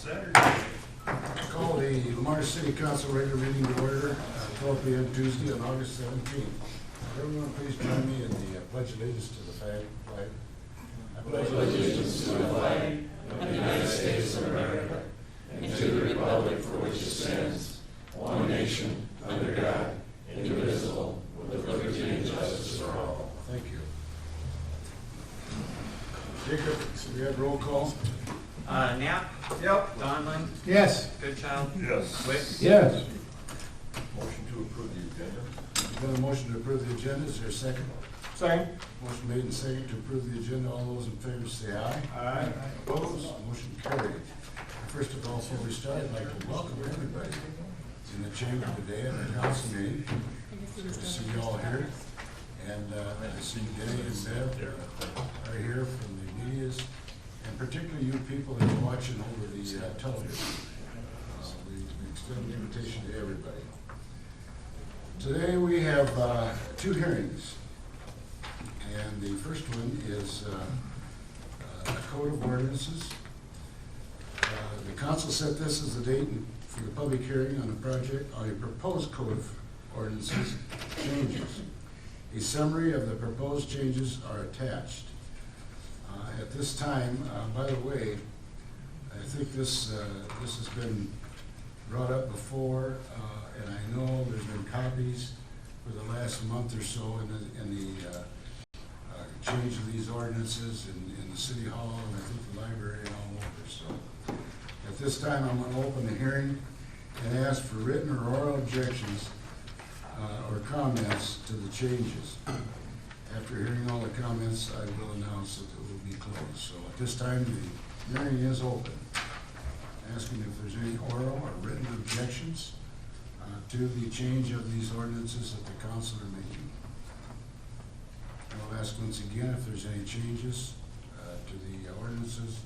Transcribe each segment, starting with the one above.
Saturday. Call the Lamar City Council regular meeting to order, 12 p.m. Tuesday on August 17th. Everyone please join me in the pledge of allegiance to the flag. I pledge allegiance to the flag of the United States of America and to the republic for which it stands, one nation, under God, indivisible, with liberty and justice for all. Thank you. Jacob, so we have roll call. Knapp? Yep. Donlin? Yes. Goodchild? Yes. Wick? Yes. Motion to approve the agenda. We've got a motion to approve the agenda. Is there a second? Second. Motion made and seconded to approve the agenda. All those in favor say aye. Aye. Opposed? Motion carried. First of all, before we start, I'd like to welcome everybody in the chamber today at our council meeting. Good to see you all here. And I see Denny and Bev are here from the medias, and particularly you people that are watching over the television. We extend an invitation to everybody. Today we have two hearings. And the first one is a code of ordinances. The council set this as the date for the public hearing on a proposed code of ordinances changes. A summary of the proposed changes are attached. At this time, by the way, I think this has been brought up before, and I know there's been copies for the last month or so in the change of these ordinances in the city hall and I think the library and all over. So at this time, I'm going to open the hearing and ask for written or oral objections or comments to the changes. After hearing all the comments, I will announce that it will be closed. So at this time, the hearing is open. Asking if there's any oral or written objections to the change of these ordinances that the council are making. I'll ask once again if there's any changes to the ordinances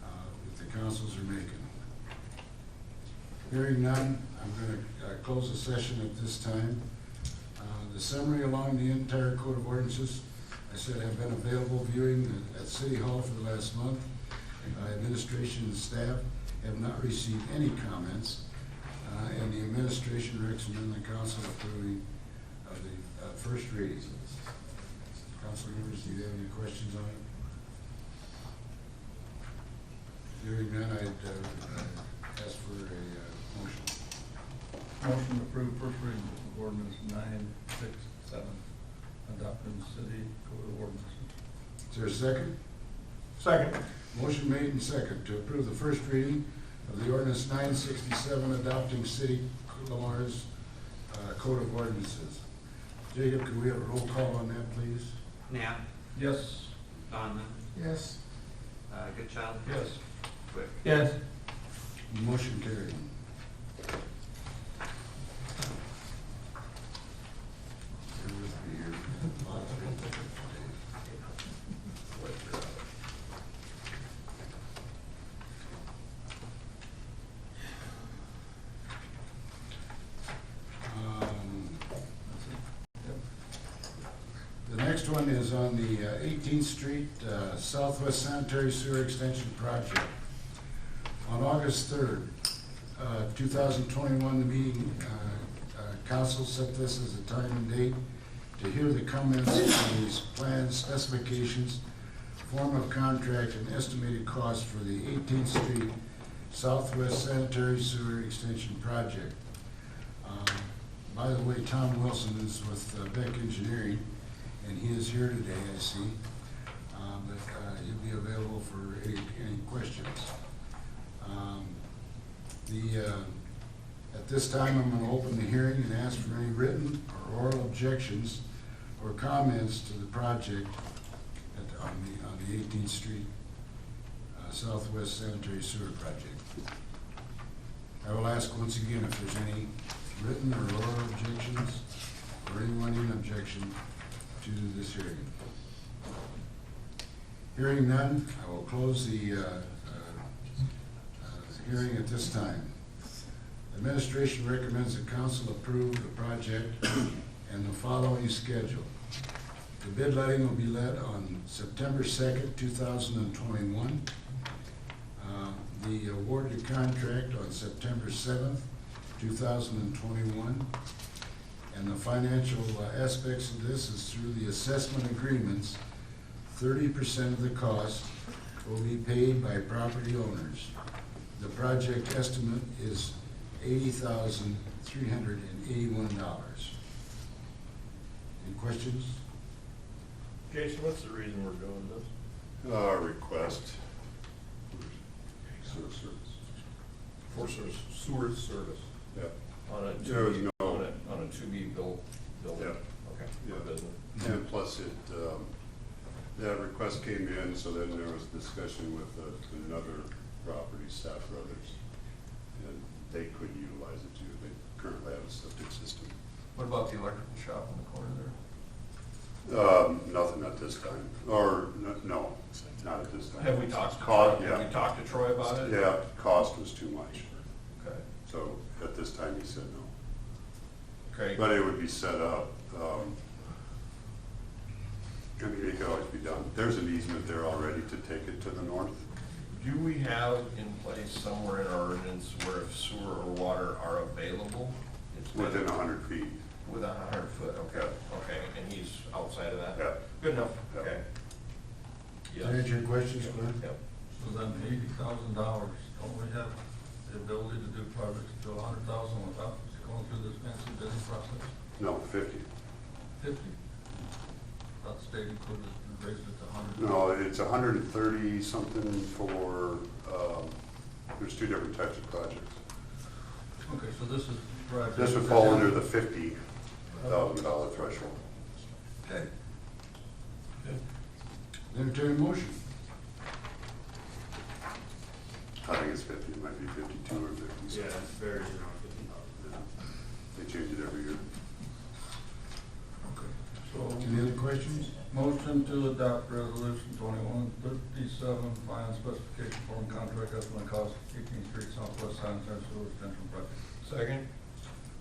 that the councils are making. Hearing none, I'm going to close the session at this time. The summary along the entire code of ordinances, I said, have been available viewing at City Hall for the last month. Administration and staff have not received any comments, and the administration recommends the council approving of the first reading. Council members, do you have any questions on it? Hearing none, I'd ask for a motion. Motion to approve first reading of ordinance 967, adopting city code of ordinances. Is there a second? Second. Motion made and second to approve the first reading of the ordinance 967, adopting city Lamar's code of ordinances. Jacob, could we have a roll call on that, please? Knapp? Yes. Donlin? Yes. Goodchild? Yes. Wick? Yes. Motion carried. Bear with me here. The next one is on the 18th Street Southwest Sanitary Sewer Extension Project. On August 3rd, 2021, the meeting council set this as a time and date to hear the comments on these plans, specifications, form of contract, and estimated cost for the 18th Street Southwest Sanitary Sewer Extension Project. By the way, Tom Wilson is with Beck Engineering, and he is here today, I see, but he'll be available for any questions. At this time, I'm going to open the hearing and ask for any written or oral objections or comments to the project on the 18th Street Southwest Sanitary Sewer Project. I will ask once again if there's any written or oral objections or anyone in objection to this hearing. Hearing none, I will close the hearing at this time. Administration recommends the council approve the project and the following schedule. The bid letting will be led on September 2nd, 2021. the awarded contract on September 7th, 2021. And the financial aspects of this is through the assessment agreements. 30% of the cost will be paid by property owners. The project estimate is $80,381. Any questions? Jason, what's the reason we're doing this? Request. Sewer service. For sewer service. Yep. On a There was no- on a to-be built building? Yep. Okay. Yeah. For business. And plus that request came in, so then there was discussion with another property, Staff Brothers. And they could utilize it too. They currently have a septic system. What about the electrical shop in the corner there? Nothing at this time. Or, no, not at this time. Have we talked to Cost, Troy? yeah. Have we talked to Troy about it? Yeah, cost was too much. Okay. So at this time, he said no. Okay. But it would be set up. I mean, it could always be done. There's an easement there already to take it to the north. Do we have in place somewhere in our ordinance where if sewer or water are available? It's Within 100 feet. Within 100 foot, okay, okay, and he's outside of that? Yeah. Good enough, Yeah. okay. Does that answer your questions, Glenn? Yep. So then $80,000, don't we have the ability to do projects to $100,000 without going through this fancy bidding process? No, 50. 50? Thought the state included, raised it to 100. No, it's 130 something for, there's two different types of projects. Okay, so this is. Right. This would fall under the $50,000 threshold. Okay. Entertained motion. I think it's 50, it might be 52 or 50. Yeah, it's very around 50. Yeah. They change it every year. Okay. So, Any other questions? motion to adopt resolution 2157, final specification form contract estimate cost 18th Street Southwest Sanitary Sewer Extension Project. Second?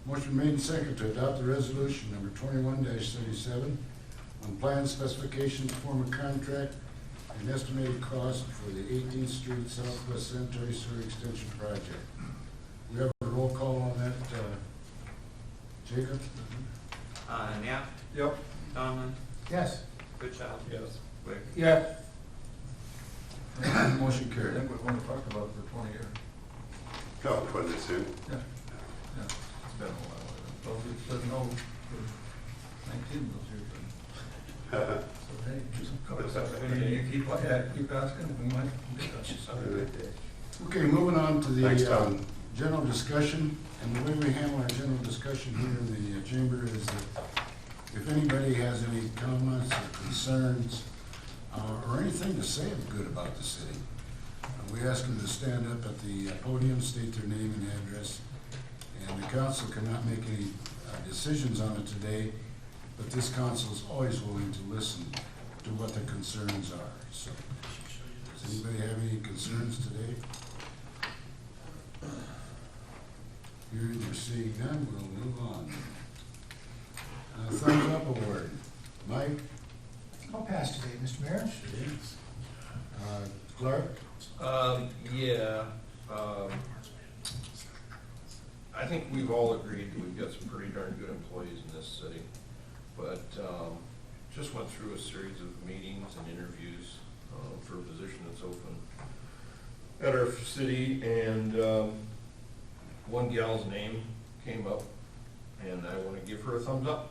Motion made and seconded to adopt the resolution number 21-37 on plan specifications, form of contract, and estimated cost for the 18th Street Southwest Sanitary Sewer Extension Project. We have a roll call on that, Jacob? Knapp, Yep. Donlin, Yes. Goodchild. Yes. Wick. Yes. Motion I carried. think we've only talked about it for 20 years. Oh, put this in. Yeah. Yeah. It's been a while. Well, we said no for 19 of those years. So, hey, you keep asking, we might. Okay, moving on to Thanks, the Tom. general discussion. And the way we handle our general discussion here in the chamber is that if anybody has any comments or concerns or anything to say good about the city, we ask them to stand up at the podium, state their name and address. And the council cannot make any decisions on it today, but this council is always willing to listen to what the concerns are. So, does anybody have any concerns today? Hearing or seeing none, we'll move on. Thumbs up award. Mike? I'll pass today, Mr. Mayor. Clark? Yeah, I think we've all agreed that we've got some pretty darn good employees in this city. But, just went through a series of meetings and interviews, for a position that's open at our city, and, one gal's name came up, and I wanna give her a thumbs up,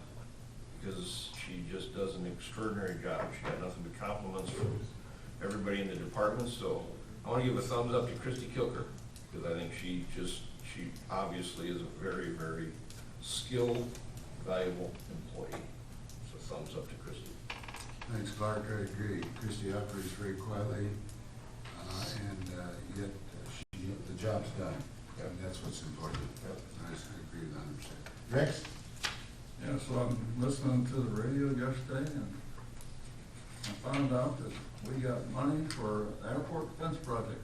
because she just does an extraordinary job. She got nothing but compliments from everybody in the department, so I wanna give a thumbs up to Christy Kilker, because I think she obviously is a very, very skilled, valuable employee. So thumbs up to Christy. Thanks, Clark, I agree. Christie operates very quietly, and yet the job's done, and that's what's important. I agree with 100%. Rex? Yeah, so I'm listening to the radio yesterday and I found out that we got money for the airport fence project.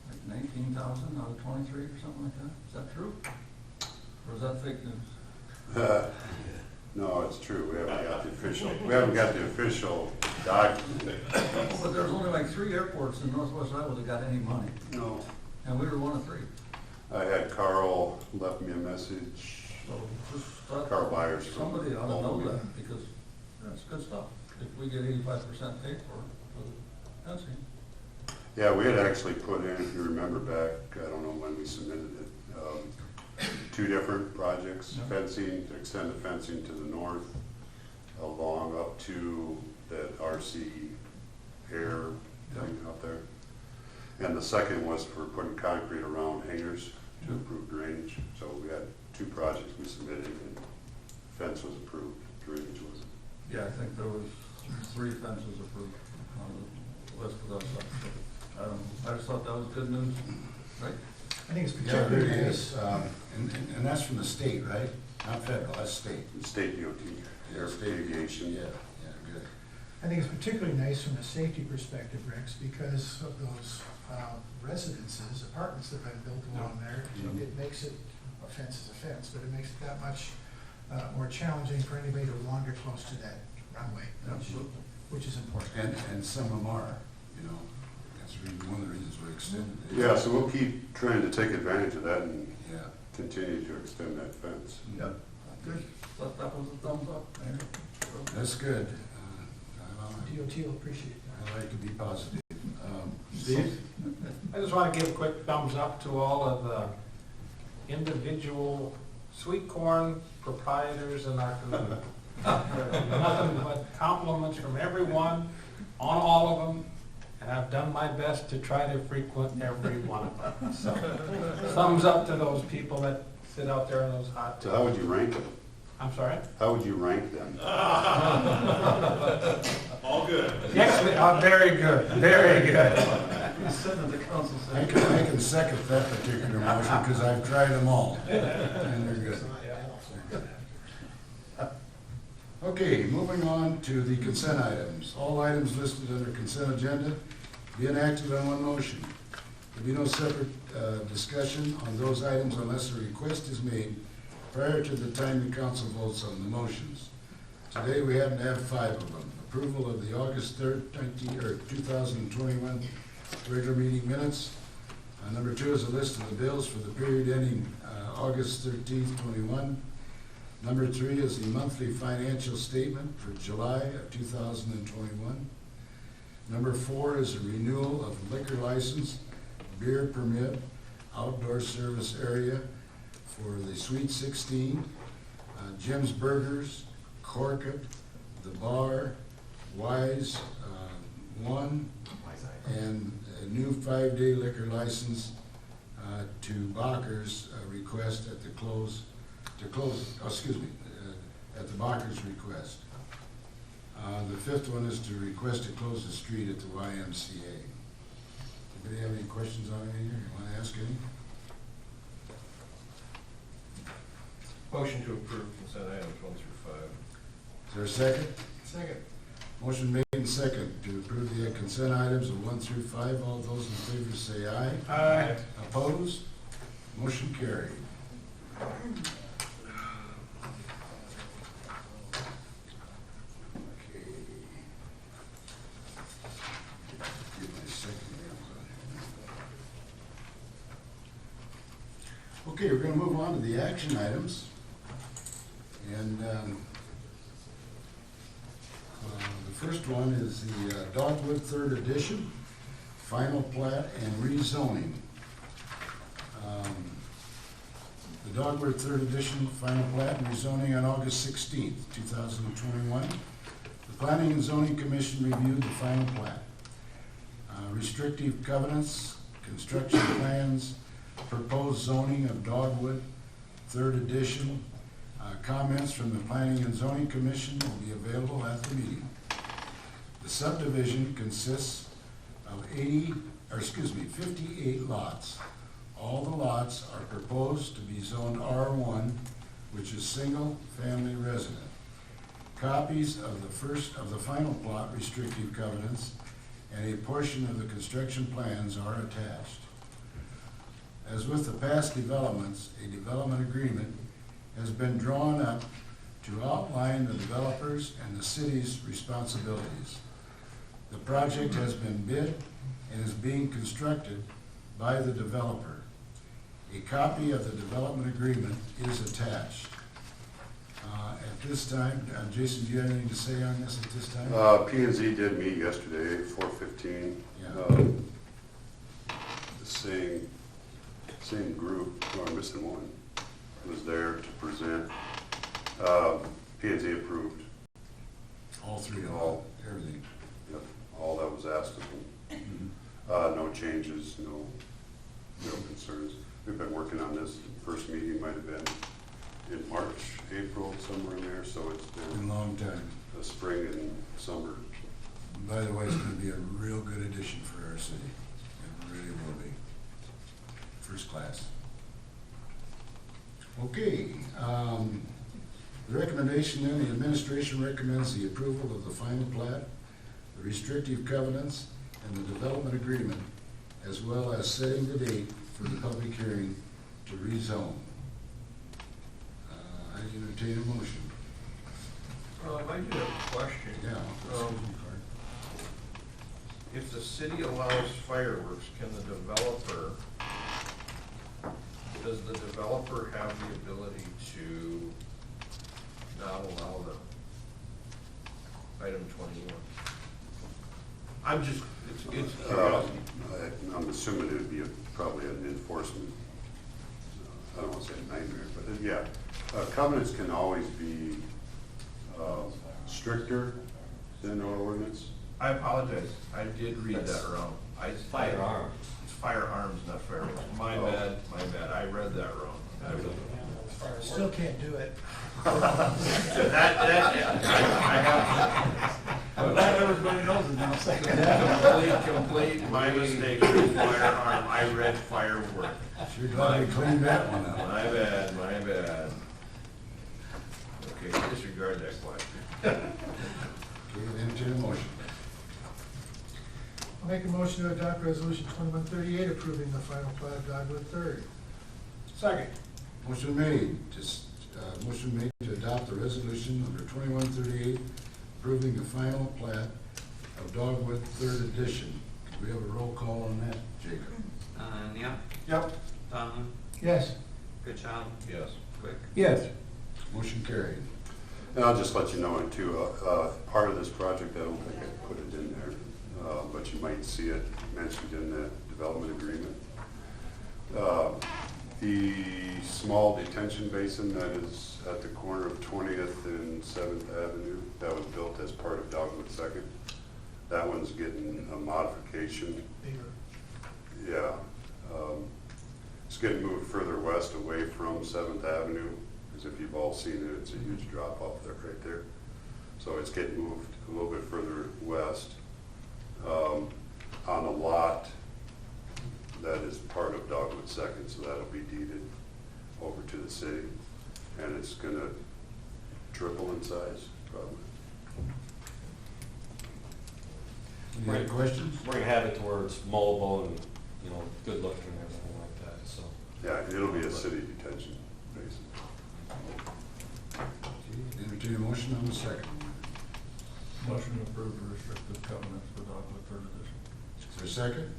Like 19,000 out of 23 or something like that. Is that true? Or is that fake news? No, it's true, we haven't got the official document. But there's only like 3 airports in northwest Iowa that got any money, No. and we were one of 3. I had Carl left me a message, So just thought Carl Byers. from somebody ought to know Dogwood. that, because that's good stuff. If we get 85% paid for the fencing. Yeah, we had actually put in, if you remember back, I don't know when we submitted it, 2 different projects, Yeah. fencing, to extend the fencing to the north along up to that RC air thing out there. And the second was for putting concrete around hangars to improve drainage. So we had 2 projects we submitted, and fence was approved, drainage was. Yeah, I think there was 3 fences approved on the list of those stuff. So, I just thought that was good news, right? I think it's Yeah, it particularly really nice. is. And that's from the state, right? Not federal, that's state. State DOT, air aviation. Yeah, yeah, good. I think it's particularly nice from a safety perspective, Rex, because of those residences, apartments that have been built along there. It makes it, a fence is a fence, but it makes it that much more challenging for anybody to wander close to that runway, Absolutely. which is important. And some of them are, you know, that's one of the reasons we extended it. Yeah, so we'll keep trying to take advantage of that and Yeah. continue to extend that fence. Yep. Good. Thought that was a thumbs up, Mayor. So, That's good. DOT will appreciate that. I like to be positive. Steve? I just want to give a quick thumbs up to all of the individual sweet corn proprietors in our community. Nothing but compliments from everyone on all of them, and I've done my best to try to frequent every one of them. So, thumbs up to those people that sit out there in those hot So days. how would you rank them? I'm sorry? How would you rank them? All good. Excellent, very good, very good. He's sitting at the council I saying. can second that particular motion because I've tried them all. And they're good. Okay, moving on to the consent items. All items listed under consent agenda be enacted on one motion. There be no separate discussion on those items unless a request is made prior to the time the council votes on the motions. Today, we happen to have 5 of them. Approval of the August 3rd, 2021 regular meeting minutes. Number 2 is a list of the bills for the period ending August 13th, 21. Number 3 is the monthly financial statement for July of 2021. Number 4 is a renewal of liquor license, beer permit, outdoor service area for the Sweet 16, Jim's Burgers, Corkett, The Bar, Wise 1, and a new 5-day liquor license to Backer's request at the at the Backer's request. The 5th one is to request to close the street at the YMCA. Anybody have any questions on any here? You want to ask any? Motion to approve consent items 1 through 5. Is there a second? Second. Motion made and second to approve the consent items of 1 through 5. All those in favor say aye. Aye. Opposed? Motion carried. Okay. Get my second nails on here. Okay, we're gonna move on to the action items. And the first one is the Dogwood 3rd edition, final plat and rezoning. The Dogwood 3rd edition, final plat and rezoning on August 16th, 2021. The Planning and Zoning Commission reviewed the final plat. Restrictive covenants, construction plans, proposed zoning of Dogwood 3rd edition. Comments from the Planning and Zoning Commission will be available at the meeting. The subdivision consists of 58 lots. All the lots are proposed to be zoned R1, which is single-family resident. Copies of the final plot restrictive covenants and a portion of the construction plans are attached. As with the past developments, a development agreement has been drawn up to outline the developers and the city's responsibilities. The project has been bid and is being constructed by the developer. A copy of the development agreement is attached. At this time, Jason, do you have anything to say on this at this time? P&Z did meet yesterday at 4:15. Yeah. The same group, oh, I'm missing one, was there to present. P&Z approved All three of all. them, everything. Yep, all that was asked of them. No changes, no concerns. We've been working on this. The first meeting might have been in March, April, somewhere in there, so it's Been a been long time. a spring and summer. By the way, it's gonna be a real good addition for our city. It really will be. First class. Okay, the recommendation then, the administration recommends the approval of the final plat, the restrictive covenants, and the development agreement, as well as setting the date for the public hearing to rezone. I entertain a motion. I do have a question. Yeah. excuse me, Clark. If the city allows fireworks, does the developer have the ability to not allow them? Item 21. I'm just, it's curiosity. I'm assuming it'd be probably an enforcement, I don't want to say nightmare, but yeah. Covenants can always be stricter than our ordinance. I apologize, I did read that wrong. Firearms. It's firearms, not fireworks. My Oh. bad, I read that wrong. Still can't do it. I have, Not everybody knows it now. complete, my mistake, firearm, I read firework. Sure glad we cleaned that one up. My bad. Okay, disregard that question. Okay, entertain a motion. I'll make a motion to adopt resolution 2138 approving the final plat of Dogwood Third. Second. Motion made to adopt the resolution number 2138, approving the final plat of Dogwood Third Edition. Could we have a roll call on that, Jacob? Knapp, Yep. Donlin, Yes. Goodchild, Yes. Quick. Yes. Motion carried. And I'll just let you know too, part of this project, I don't think I put it in there, but you might see it mentioned in the development agreement. The small detention basin that is at the corner of 20th and 7th Avenue, that was built as part of Dogwood Second. That one's getting a modification. Bigger. Yeah. It's getting moved further west away from 7th Avenue, because if you've all seen it, it's a huge drop off there, right there. So it's getting moved a little bit further west on a lot that is part of Dogwood Second, so that'll be deeded over to the city, and it's gonna triple in size, probably. Any other questions? We're gonna have it to where it's mobile and, good looking and everything like that, so. Yeah, it'll be a city detention basin. Okay, entertain a motion on the second. Motion to approve the restrictive covenants for Dogwood Third Edition. Is there a second?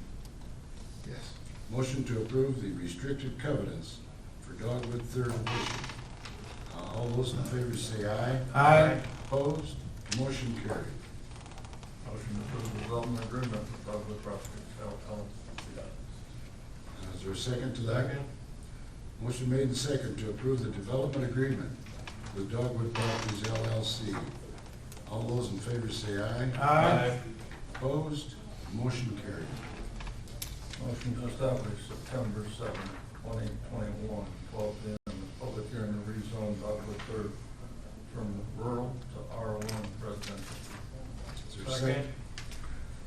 Yes. Motion to approve the restricted covenants for Dogwood Third Edition. All those in favor say aye. Aye. Opposed? Motion carried. Motion to approve the development agreement for Dogwood Properties LLC. Is there a second to that? Motion made and second to approve the development agreement with Dogwood Properties LLC. All those in favor say aye. Aye. Opposed? Motion carried. Motion to establish September 7th, 2021, 12 p.m. Public hearing to rezone Dogwood Third from rural to R1 residential. Is there a second?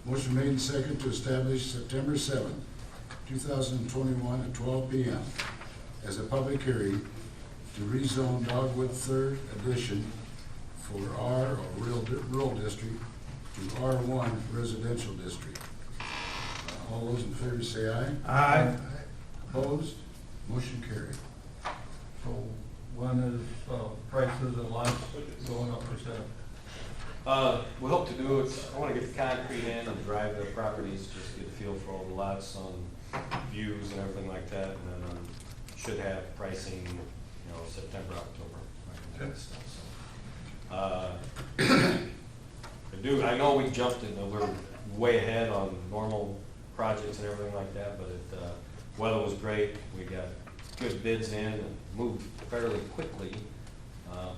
Motion made and second to establish September 7th, 2021 at 12 p.m. as a public hearing to rezone Dogwood Third Edition for R, or rural district, to R1 residential district. All those in favor say aye. Aye. Opposed? Motion carried. So when is, prices and lots going up for sale? We hope to do it, I wanna get the concrete in and drive the properties, just get a feel for all the lots on views and everything like that, and then, should have pricing, you know, September, October, that kind of stuff, so. I know we jumped in, we're way ahead on normal projects and everything like that, but weather was great, we got good bids in and moved fairly quickly.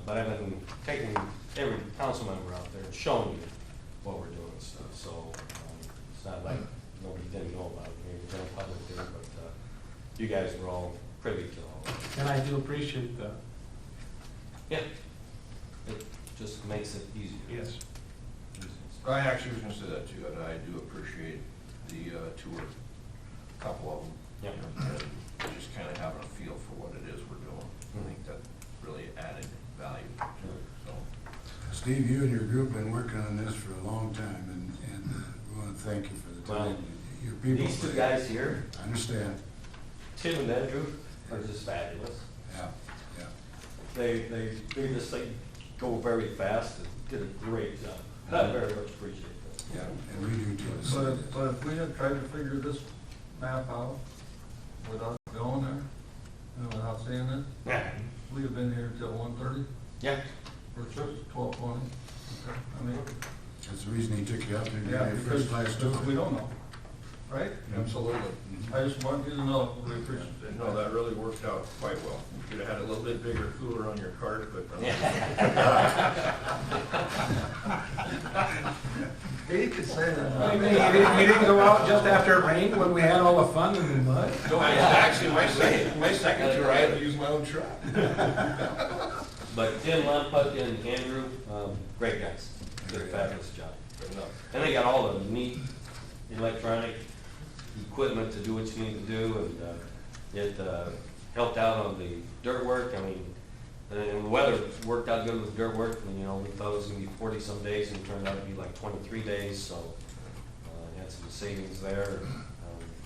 But I've been taking every council member out there and showing you what we're doing and stuff, so, it's not like nobody didn't know about it, maybe the general public did, but, you guys were all privy to all of it. And I do appreciate that. Yeah, it just makes it easier. Yes. I actually was gonna say that too, and I do appreciate the tour, a couple of them. Yep. And just kind of having a feel for what it is we're doing. I think that really added value to it, so. Steve, you and your group been working on this for a long time, and we want to thank you for the time. Well, Your people. These two guys here, I understand, Tim and Andrew, are just fabulous. yeah, yeah. They made this thing go very fast and did a great job. I very much appreciate that. Yeah, and we do too. But if we had tried to figure this map out without going there, and without seeing it, Yeah. we'd have been here till 1:30, Yeah. or 12:20. I mean, That's the reason he took you out there to yeah, get your because first class tour. we don't know, right? Absolutely. I just want you to know, we appreciate it. No, that really worked out quite well. You could have had a little bit bigger cooler on your cart, but. He could say that. You didn't go out just after it rained when we had all the fun in the mud? No, actually, my second tour, I had to use my own truck. But Tim, Lamput, and Andrew, great guys, did a fabulous job. And they got all the neat electronic equipment to do what you need to do, and it helped out on the dirt work. I mean, and the weather worked out good with dirt work, and, you know, we thought it was gonna be 40-some days, and it turned out to be like 23 days, so had some savings there.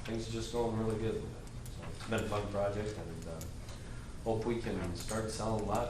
Things are just going really good with it. So it's been a fun project, and hope we can start selling lots.